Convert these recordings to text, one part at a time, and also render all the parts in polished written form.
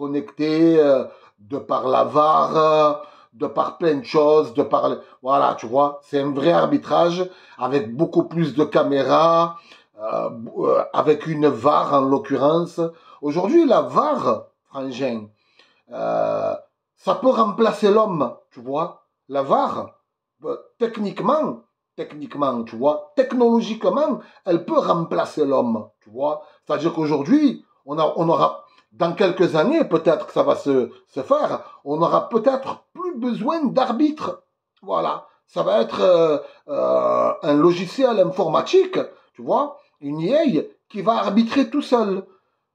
connecté de par la VAR, de par plein de choses, de par... Voilà, tu vois, c'est un vrai arbitrage avec beaucoup plus de caméras, avec une VAR en l'occurrence. Aujourd'hui, la VAR, Frangin, ça peut remplacer l'homme, tu vois. La VAR, techniquement, tu vois, technologiquement, elle peut remplacer l'homme, tu vois. C'est-à-dire qu'aujourd'hui, on aura, dans quelques années, peut-être que ça va se faire, on aura peut-être plus besoin d'arbitre. Voilà. Ça va être un logiciel informatique, tu vois, une IA qui va arbitrer tout seul.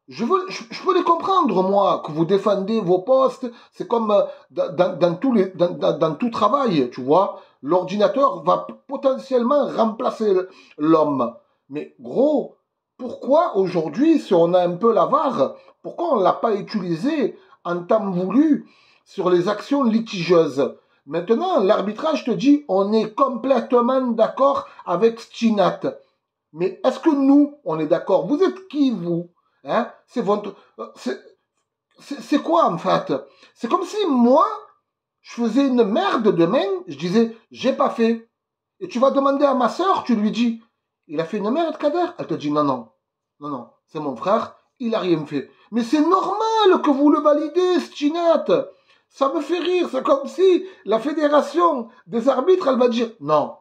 Je peux les comprendre, moi, que vous défendez vos postes. C'est comme dans tout travail, tu vois. L'ordinateur va potentiellement remplacer l'homme. Mais gros, pourquoi aujourd'hui, si on a un peu la VAR, pourquoi on ne l'a pas utilisé en temps voulu sur les actions litigieuses? Maintenant, l'arbitrage te dit, on est complètement d'accord avec Stinat. Mais est-ce que nous, on est d'accord? Vous êtes qui, vous? Hein? C'est quoi, en fait? C'est comme si moi, je faisais une merde demain, je disais, j'ai pas fait. Et tu vas demander à ma sœur, tu lui dis, il a fait une merde, Kader? Elle te dit, non, non, non, non, c'est mon frère, il a rien fait. Mais c'est normal que vous le validez, Stinat. Ça me fait rire, c'est comme si la fédération des arbitres, elle va dire, non,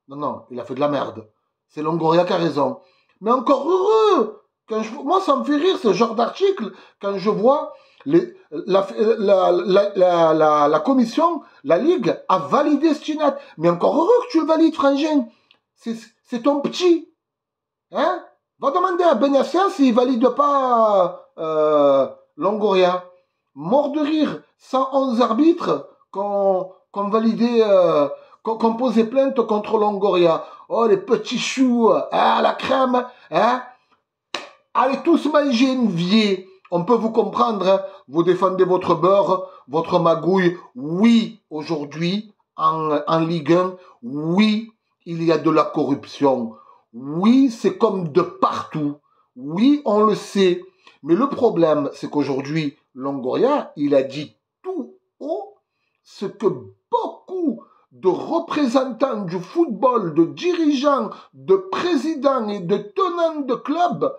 non, non, il a fait de la merde. C'est Longoria qui a raison. Mais encore heureux. Moi, ça me fait rire ce genre d'article quand je vois la commission, la Ligue a validé Stinat. Mais encore heureux que tu le valides, Frangin. C'est ton petit. Hein? Va demander à Benassia s'il valide pas Longoria. Mort de rire. 111 arbitres qu'on validé, qu'on posait plainte contre Longoria. Oh, les petits choux, hein, la crème, hein? Allez tous manger une vie. On peut vous comprendre, hein? Vous défendez votre beurre, votre magouille. Oui, aujourd'hui, en Ligue 1, oui, il y a de la corruption. Oui, c'est comme de partout. Oui, on le sait. Mais le problème, c'est qu'aujourd'hui, Longoria, il a dit tout haut ce que beaucoup de représentants du football, de dirigeants, de présidents et de tenants de clubs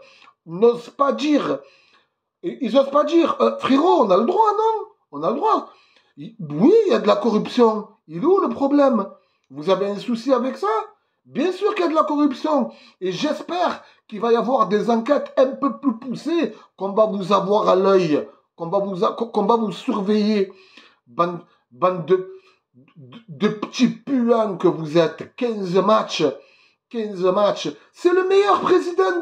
n'osent pas dire. Ils n'osent pas dire, frérot, on a le droit, non? On a le droit. Oui, il y a de la corruption. Il est où le problème? Vous avez un souci avec ça? Bien sûr qu'il y a de la corruption. Et j'espère qu'il va y avoir des enquêtes un peu plus poussées, qu'on va vous avoir à l'œil, qu'on va vous surveiller. Bande de petits puants que vous êtes. 15 matchs. 15 matchs. C'est le meilleur président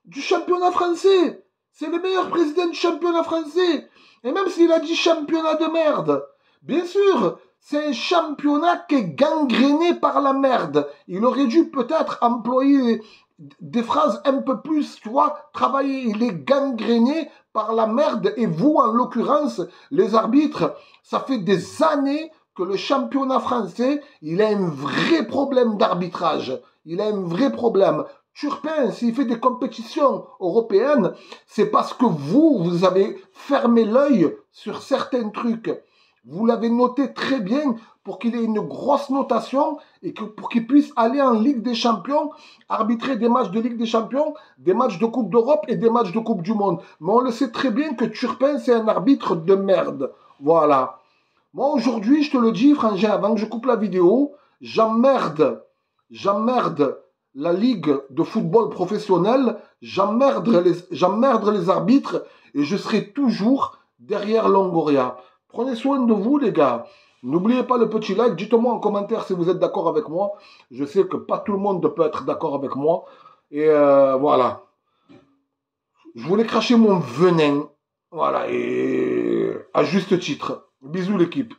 du championnat français. C'est le meilleur président du championnat français. Et même s'il a dit championnat de merde, bien sûr, c'est un championnat qui est gangréné par la merde. Il aurait dû peut-être employer des phrases un peu plus, tu vois, travailler. Il est gangréné par la merde. Et vous, en l'occurrence, les arbitres, ça fait des années que le championnat français, il a un vrai problème d'arbitrage. Il a un vrai problème. Turpin, s'il fait des compétitions européennes, c'est parce que vous avez fermé l'œil sur certains trucs. Vous l'avez noté très bien pour qu'il ait une grosse notation et pour qu'il puisse aller en Ligue des Champions, arbitrer des matchs de Ligue des Champions, des matchs de Coupe d'Europe et des matchs de Coupe du Monde. Mais on le sait très bien que Turpin, c'est un arbitre de merde. Voilà. Moi, aujourd'hui, je te le dis, frangin, avant que je coupe la vidéo, j'emmerde la Ligue de football professionnel, j'emmerde les arbitres et je serai toujours derrière Longoria. Prenez soin de vous, les gars. N'oubliez pas le petit like. Dites-moi en commentaire si vous êtes d'accord avec moi. Je sais que pas tout le monde peut être d'accord avec moi. Et voilà. Je voulais cracher mon venin. Voilà. Et à juste titre. Bisous, l'équipe.